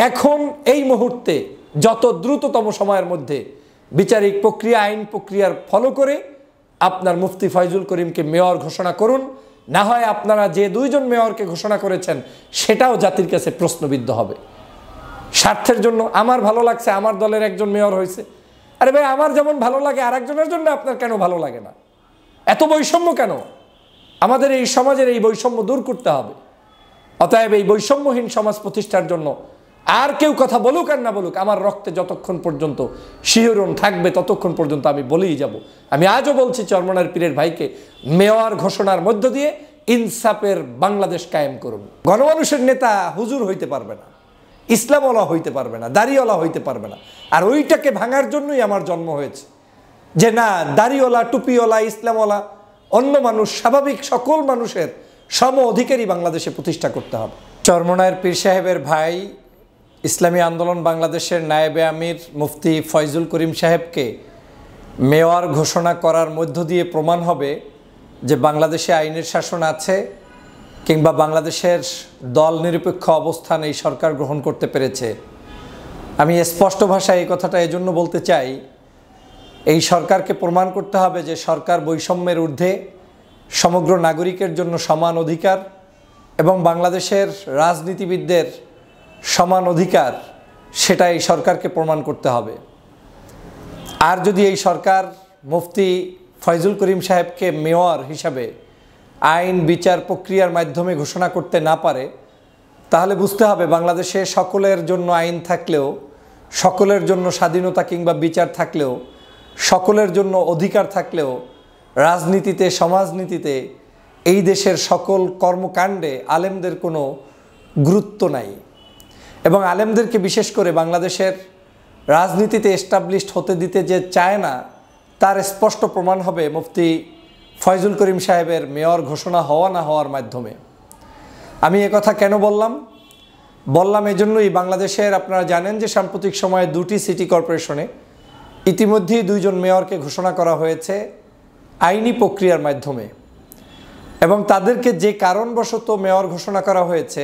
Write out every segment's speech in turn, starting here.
এখন এই মুহূর্তে যত দ্রুততম সময়ের মধ্যে বিচারিক প্রক্রিয়া আইন প্রক্রিয়ার ফলো করে আপনার মুফতি ফয়জুল করিমকে মেয়র ঘোষণা করুন, না হয় আপনারা যে দুইজন মেয়রকে ঘোষণা করেছেন সেটাও জাতির কাছে প্রশ্নবিদ্ধ হবে। স্বার্থের জন্য আমার ভালো লাগছে, আমার দলের একজন মেয়র হয়েছে, আরে ভাই আমার যেমন ভালো লাগে আরেকজনের জন্য আপনার কেন ভালো লাগে না? এত বৈষম্য কেন? আমাদের এই সমাজের এই বৈষম্য দূর করতে হবে। অতএব এই বৈষম্যহীন সমাজ প্রতিষ্ঠার জন্য আর কেউ কথা বলুক আর না বলুক, আমার রক্তে যতক্ষণ পর্যন্ত শিহরণ থাকবে ততক্ষণ পর্যন্ত আমি বলেই যাব। আমি আজও বলছি, চরমনার পীরের ভাইকে মেয়র ঘোষণার মধ্য দিয়ে ইনসাফের বাংলাদেশ কায়েম করুন। গণমানুষের নেতা হুজুর হইতে পারবে না, ইসলামওয়ালা হইতে পারবে না, দাড়িওয়ালা হইতে পারবে না। আর ওইটাকে ভাঙার জন্যই আমার জন্ম হয়েছে, যে না, দাড়িওয়ালা, টুপিওয়ালা, ইসলামওয়ালা, অন্য মানুষ, স্বাভাবিক সকল মানুষের সম অধিকারী বাংলাদেশে প্রতিষ্ঠা করতে হবে। চরমনায়ের পীর সাহেবের ভাই ইসলামী আন্দোলন বাংলাদেশের নায়েবে আমির মুফতি ফয়জুল করিম সাহেবকে মেয়র ঘোষণা করার মধ্য দিয়ে প্রমাণ হবে যে বাংলাদেশে আইনের শাসন আছে, কিংবা বাংলাদেশের দল নিরপেক্ষ অবস্থান এই সরকার গ্রহণ করতে পেরেছে। আমি স্পষ্ট ভাষায় এই কথাটা এজন্য বলতে চাই, এই সরকারকে প্রমাণ করতে হবে যে সরকার বৈষম্যের ঊর্ধ্বে, সমগ্র নাগরিকের জন্য সমান অধিকার এবং বাংলাদেশের রাজনীতিবিদদের সমান অধিকার, সেটা এই সরকারকে প্রমাণ করতে হবে। আর যদি এই সরকার মুফতি ফয়জুল করিম সাহেবকে মেয়র হিসাবে আইন বিচার প্রক্রিয়ার মাধ্যমে ঘোষণা করতে না পারে, তাহলে বুঝতে হবে বাংলাদেশে সকলের জন্য আইন থাকলেও, সকলের জন্য স্বাধীনতা কিংবা বিচার থাকলেও, সকলের জন্য অধিকার থাকলেও রাজনীতিতে, সমাজনীতিতে, এই দেশের সকল কর্মকাণ্ডে আলেমদের কোনো গুরুত্ব নাই। এবং আলেমদেরকে বিশেষ করে বাংলাদেশের রাজনীতিতে এস্টাবলিশড হতে দিতে যে চায় না, তার স্পষ্ট প্রমাণ হবে মুফতি ফয়জুল করিম সাহেবের মেয়র ঘোষণা হওয়া না হওয়ার মাধ্যমে। আমি কথা কেন বললাম এজন্যই, বাংলাদেশের আপনারা জানেন যে সাম্প্রতিক সময়ে দুটি সিটি কর্পোরেশনে ইতিমধ্যেই দুইজন মেয়রকে ঘোষণা করা হয়েছে আইনি প্রক্রিয়ার মাধ্যমে, এবং তাদেরকে যে কারণবশত মেয়র ঘোষণা করা হয়েছে,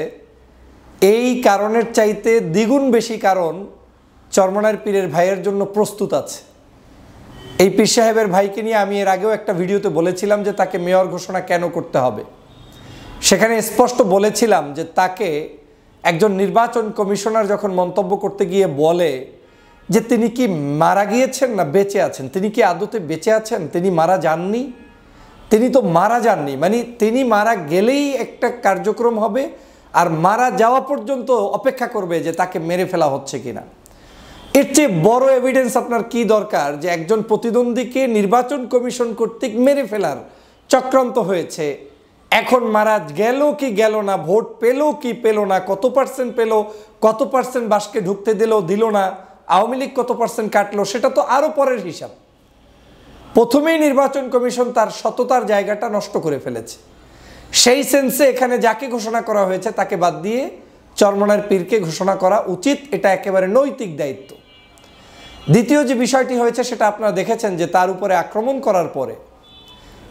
এই কারণের চাইতে দ্বিগুণ বেশি কারণ চরমনার পীরের ভাইয়ের জন্য প্রস্তুত আছে। এই পীর সাহেবের ভাইকে নিয়ে আমি এর আগেও একটা ভিডিওতে বলেছিলাম যে তাকে মেয়র ঘোষণা কেন করতে হবে। সেখানে স্পষ্ট বলেছিলাম যে তাকে একজন নির্বাচন কমিশনার যখন মন্তব্য করতে গিয়ে বলে যে তিনি কি মারা গিয়েছেন না বেঁচে আছেন, তিনি কি আদতে বেঁচে আছেন, তিনি মারা যাননি, তিনি তো মারা যাননি, মানে তিনি মারা গেলেই একটা কার্যক্রম হবে আর মারা যাওয়া পর্যন্ত অপেক্ষা করবে যে তাকে মেরে ফেলা হচ্ছে কিনা। এর চেয়ে বড় এভিডেন্স আপনার কি দরকার যে একজন প্রতিদ্বন্দ্বীকে নির্বাচন কমিশন কর্তৃক মেরে ফেলার চক্রান্ত হয়েছে, এখন মারা গেল কি গেল না, ভোট পেল কি পেল না, কত পার্সেন্ট পেল, কত পার্সেন্ট বাসকে ঢুকতে দিল না, আওয়ামী লীগ কত পার্সেন্ট কাটলো, সেটা তো আরও পরের হিসাব। প্রথমেই নির্বাচন কমিশন তার সততার জায়গাটা নষ্ট করে ফেলেছে। সেই সেন্সে এখানে যাকে ঘোষণা করা হয়েছে তাকে বাদ দিয়ে চরমনার পীরকে ঘোষণা করা উচিত, এটা একেবারে নৈতিক দায়িত্ব। দ্বিতীয় যে বিষয়টি হয়েছে সেটা আপনারা দেখেছেন যে তার উপরে আক্রমণ করার পরে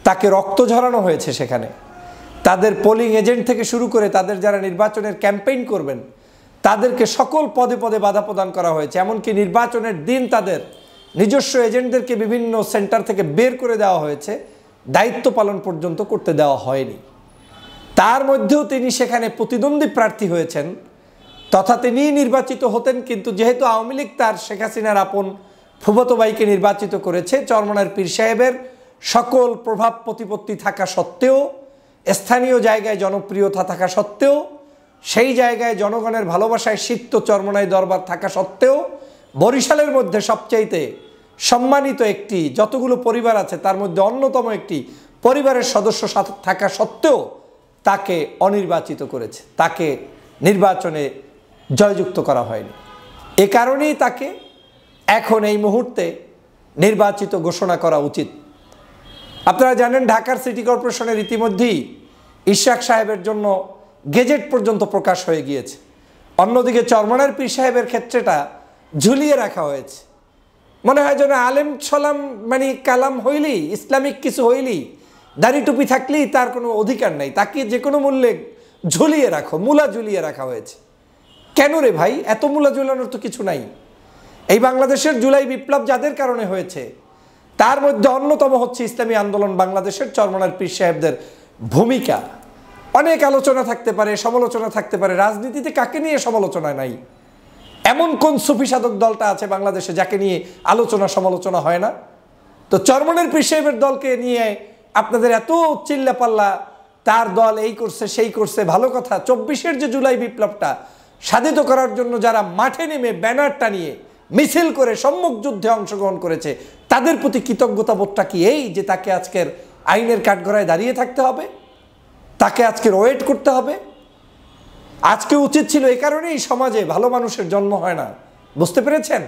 তাকে রক্ত ঝরানো হয়েছে। সেখানে তাদের পোলিং এজেন্ট থেকে শুরু করে তাদের যারা নির্বাচনের ক্যাম্পেইন করবেন তাদেরকে সকল পদে পদে বাধা প্রদান করা হয়েছে। এমনকি নির্বাচনের দিন তাদের নিজস্ব এজেন্টদেরকে বিভিন্ন সেন্টার থেকে বের করে দেওয়া হয়েছে, দায়িত্ব পালন পর্যন্ত করতে দেওয়া হয়নি। তার মধ্যেও তিনি সেখানে প্রতিদ্বন্দ্বী প্রার্থী হয়েছেন, তথা তিনি নির্বাচিত হতেন, কিন্তু যেহেতু আওয়ামী লীগ তার শেখ হাসিনার আপন ফুফাতো ভাইকে নির্বাচিত করেছে, চরমনার পীর সাহেবের সকল প্রভাব প্রতিপত্তি থাকা সত্ত্বেও, স্থানীয় জায়গায় জনপ্রিয়তা থাকা সত্ত্বেও, সেই জায়গায় জনগণের ভালোবাসায় সিক্ত চরমনাই দরবার থাকা সত্ত্বেও, বরিশালের মধ্যে সবচাইতে সম্মানিত একটি যতগুলো পরিবার আছে তার মধ্যে অন্যতম একটি পরিবারের সদস্য থাকা সত্ত্বেও তাকে অনির্বাচিত করেছে, তাকে নির্বাচনে জয়যুক্ত করা হয়নি। এ কারণেই তাকে এখন এই মুহূর্তে নির্বাচিত ঘোষণা করা উচিত। আপনারা জানেন ঢাকার সিটি কর্পোরেশনের ইতিমধ্যেই ইশাক সাহেবের জন্য গেজেট পর্যন্ত প্রকাশ হয়ে গিয়েছে। অন্যদিকে চরমনার পীর সাহেবের ক্ষেত্রেটা ঝুলিয়ে রাখা হয়েছে। মনে হয় যেন আলেম সলাম মানে কালাম হইলেই, ইসলামিক কিছু হইলেই, দাড়ি টুপি থাকলেই তার কোনো অধিকার নাই, তাকে যে কোনো মূল্যে ঝুলিয়ে রাখো, মূলা ঝুলিয়ে রাখা হয়েছে। কেন রে ভাই, এত মূলা ঝুলানোর তো কিছু নাই। এই বাংলাদেশের জুলাই বিপ্লব যাদের কারণে হয়েছে তার মধ্যে অন্যতম হচ্ছে ইসলামী আন্দোলন বাংলাদেশের চরমনার পীর সাহেবদের ভূমিকা। অনেক আলোচনা থাকতে পারে, সমালোচনা থাকতে পারে, রাজনীতিতে কাকে নিয়ে সমালোচনা নাই? এমন কোন সুফি সাধক দলটা আছে বাংলাদেশে যাকে নিয়ে আলোচনা সমালোচনা হয় না? তো চরমনের পীর সাহেবের দলকে নিয়ে আপনাদের এত চিল্লাপাল্লা, তার দল এই করছে সেই করছে, ভালো কথা। 24-এর যে জুলাই বিপ্লবটা সাধিত করার জন্য যারা মাঠে নেমে ব্যানার টানিয়ে মিছিল করে সম্মুখ যুদ্ধে অংশগ্রহণ করেছে তাদের প্রতি কৃতজ্ঞতা বোধটা কি এই যে তাকে আজকের আইনের কাঠগড়ায় দাঁড়িয়ে থাকতে হবে, তাকে আজকের ওয়েট করতে হবে? আজকে উচিত ছিল, এই কারণেই সমাজে ভালো মানুষের জন্ম হয় না, বুঝতে পেরেছেন?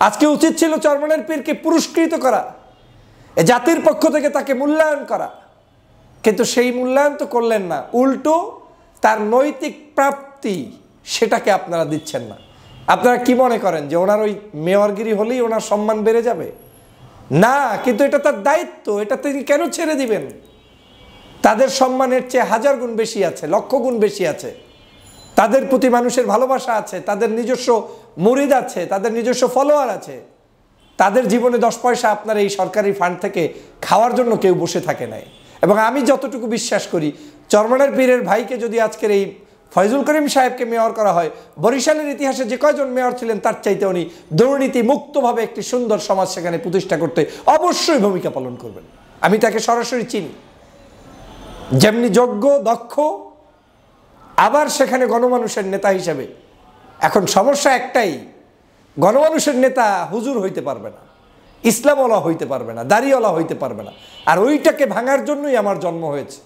আজকে উচিত ছিল চরমনের পীরকে পুরস্কৃত করা, এ জাতির পক্ষ থেকে তাকে মূল্যায়ন করা, কিন্তু সেই মূল্যায়ন তো করলেন না। উল্টো তার নৈতিক প্রাপ্তি সেটাকে আপনারা দিচ্ছেন না। আপনারা কি মনে করেন যে ওনার ওই মেয়রগিরি হলেই ওনার সম্মান বেড়ে যাবে? না, কিন্তু এটা তার দায়িত্ব, এটা তিনি কেন ছেড়ে দিবেন? তাদের সম্মানের চেয়ে 1000 গুণ বেশি আছে, লক্ষ গুণ বেশি আছে। তাদের প্রতি মানুষের ভালোবাসা আছে, তাদের নিজস্ব মুরিদ আছে, তাদের নিজস্ব ফলোয়ার আছে। তাদের জীবনে 10 পয়সা আপনার এই সরকারি ফান্ড থেকে খাওয়ার জন্য কেউ বসে থাকে নাই। এবং আমি যতটুকু বিশ্বাস করি, চরমনের পীরের ভাইকে যদি আজকের এই ফয়জুল করিম সাহেবকে মেয়র করা হয়, বরিশালের ইতিহাসে যে কয়জন মেয়র ছিলেন তার চাইতে উনি দুর্নীতি মুক্তভাবে একটি সুন্দর সমাজ সেখানে প্রতিষ্ঠা করতে অবশ্যই ভূমিকা পালন করবেন। আমি তাকে সরাসরি চিনি, যেমনি যোগ্য, দক্ষ, আবার সেখানে গণমানুষের নেতা হিসেবে। এখন সমস্যা একটাই, গণমানুষের নেতা হুজুর হইতে পারবে না, ইসলামওয়ালা হইতে পারবে না, দাড়িওয়ালা হইতে পারবে না। আর ওইটাকে ভাঙার জন্যই আমার জন্ম হয়েছে,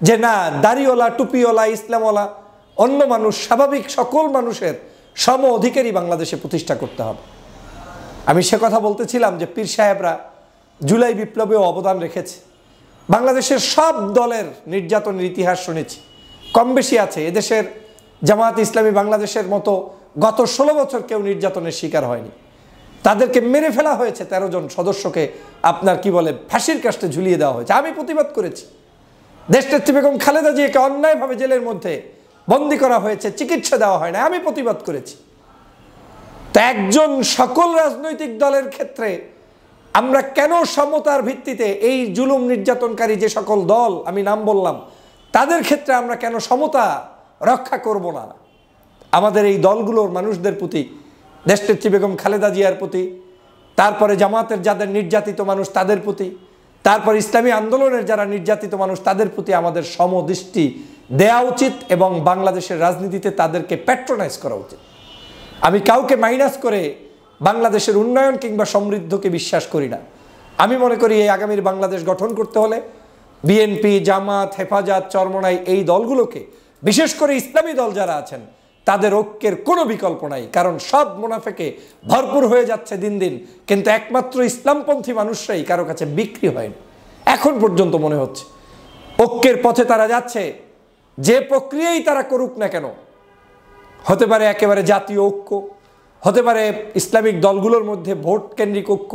যে না, দাড়িওয়ালা, টুপিওয়ালা, ইসলামওয়ালা, অন্য মানুষ, স্বাভাবিক সকল মানুষের সম অধিকারী বাংলাদেশে প্রতিষ্ঠা করতে হবে। আমি সে কথা বলতেছিলাম যে পীর সাহেবরা জুলাই বিপ্লবেও অবদান রেখেছে। বাংলাদেশের সব দলের নির্যাতনের ইতিহাস শুনেছি, কম বেশি আছে। এদেশের জামাত ইসলামী বাংলাদেশের মতো গত 16 বছর কেউ নির্যাতনের শিকার হয়নি। তাদেরকে মেরে ফেলা হয়েছে, 13 জন সদস্যকে আপনার কি বলে ফাঁসির কাস্টে ঝুলিয়ে দেওয়া হয়েছে। আমি প্রতিবাদ করেছি। দেশনেত্রী বেগম খালেদা জিয়াকে অন্যায়ভাবে জেলের মধ্যে বন্দী করা হয়েছে, চিকিৎসা দেওয়া হয় না, আমি প্রতিবাদ করেছি। তা একজন সকল রাজনৈতিক দলের ক্ষেত্রে আমরা কেন সমতার ভিত্তিতে এই জুলুম নির্যাতনকারী যে সকল দল আমি নাম বললাম তাদের ক্ষেত্রে আমরা কেন সমতা রক্ষা করব না? আমাদের এই দলগুলোর মানুষদের প্রতি, দেশনেত্রী বেগম খালেদা জিয়ার প্রতি, তারপরে জামাতের যাদের নির্যাতিত মানুষ তাদের প্রতি, তারপর ইসলামী আন্দোলনের যারা নির্যাতিত মানুষ তাদের প্রতি আমাদের সমদৃষ্টি দেয়া উচিত এবং বাংলাদেশের রাজনীতিতে তাদেরকে প্যাট্রোনাইজ করা উচিত। আমি কাউকে মাইনাস করে বাংলাদেশের উন্নয়ন কিংবা সমৃদ্ধকে বিশ্বাস করি না। আমি মনে করি এই আগামীর বাংলাদেশ গঠন করতে হলে বিএনপি, জামাত, হেফাজত, চরমনাই এই দলগুলোকে, বিশেষ করে ইসলামী দল যারা আছেন তাদের ঐক্যের কোনো বিকল্প নাই। কারণ সব মুনাফেকে ভরপুর হয়ে যাচ্ছে দিন দিন, কিন্তু একমাত্র ইসলামপন্থী মানুষরাই কারো কাছে বিক্রি হয়নি এখন পর্যন্ত। মনে হচ্ছে ঐক্যের পথে তারা যাচ্ছে, যে প্রক্রিয়াই তারা করুক না কেন, হতে পারে একেবারে জাতীয় ঐক্য, হতে পারে ইসলামিক দলগুলোর মধ্যে ভোট কেন্দ্রিক ঐক্য,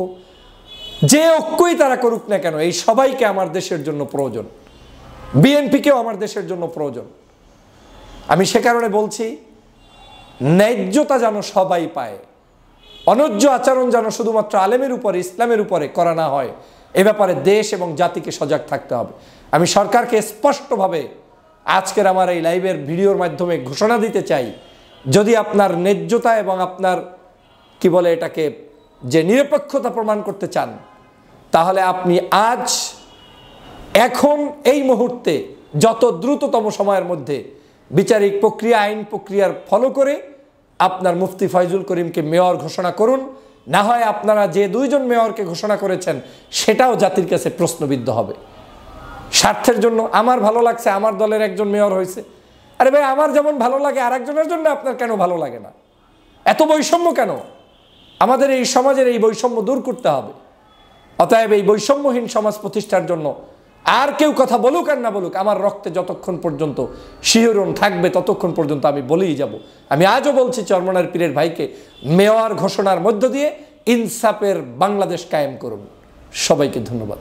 যে ঐক্যই তারা করুক না কেন, এই সবাইকে আমার দেশের জন্য প্রয়োজন, বিএনপিকেও আমার দেশের জন্য প্রয়োজন। আমি সে কারণে বলছি, ন্যায্যতা যেন সবাই পায়, অন্যায্য আচরণ যেন শুধুমাত্র আলেমের উপরে, ইসলামের উপরে করা না হয়, এ ব্যাপারে দেশ এবং জাতিকে সজাগ থাকতে হবে। আমি সরকারকে স্পষ্টভাবে আজকের আমার এই লাইভের ভিডিওর মাধ্যমে ঘোষণা দিতে চাই, যদি আপনার ন্যায্যতা এবং আপনার কি বলে এটাকে যে নিরপেক্ষতা প্রমাণ করতে চান, তাহলে আপনি আজ, এখন, এই মুহূর্তে যত দ্রুততম সময়ের মধ্যে বিচারিক প্রক্রিয়া, আইন প্রক্রিয়ার ফলো করে আপনার মুফতি ফয়জুল করিমকে মেয়র ঘোষণা করুন। না হয় আপনারা যে 2 জন মেয়রকে ঘোষণা করেছেন সেটাও জাতির কাছে প্রশ্নবিদ্ধ হবে। স্বার্থের জন্য আমার ভালো লাগছে, আমার দলের একজন মেয়র হয়েছে, আরে ভাই আমার যেমন ভালো লাগে আরেকজনের জন্য আপনার কেন ভালো লাগে না? এত বৈষম্য কেন? আমাদের এই সমাজের এই বৈষম্য দূর করতে হবে। অতএব এই বৈষম্যহীন সমাজ প্রতিষ্ঠার জন্য আর কেউ কথা বলুক আর না বলুক, আমার রক্তে যতক্ষণ পর্যন্ত শিহরণ থাকবে ততক্ষণ পর্যন্ত আমি বলেই যাব। আমি আজও বলছি, চরমনার পীরের ভাইকে মেয়র ঘোষণার মধ্য দিয়ে ইনসাফের বাংলাদেশ কায়েম করুন। সবাইকে ধন্যবাদ।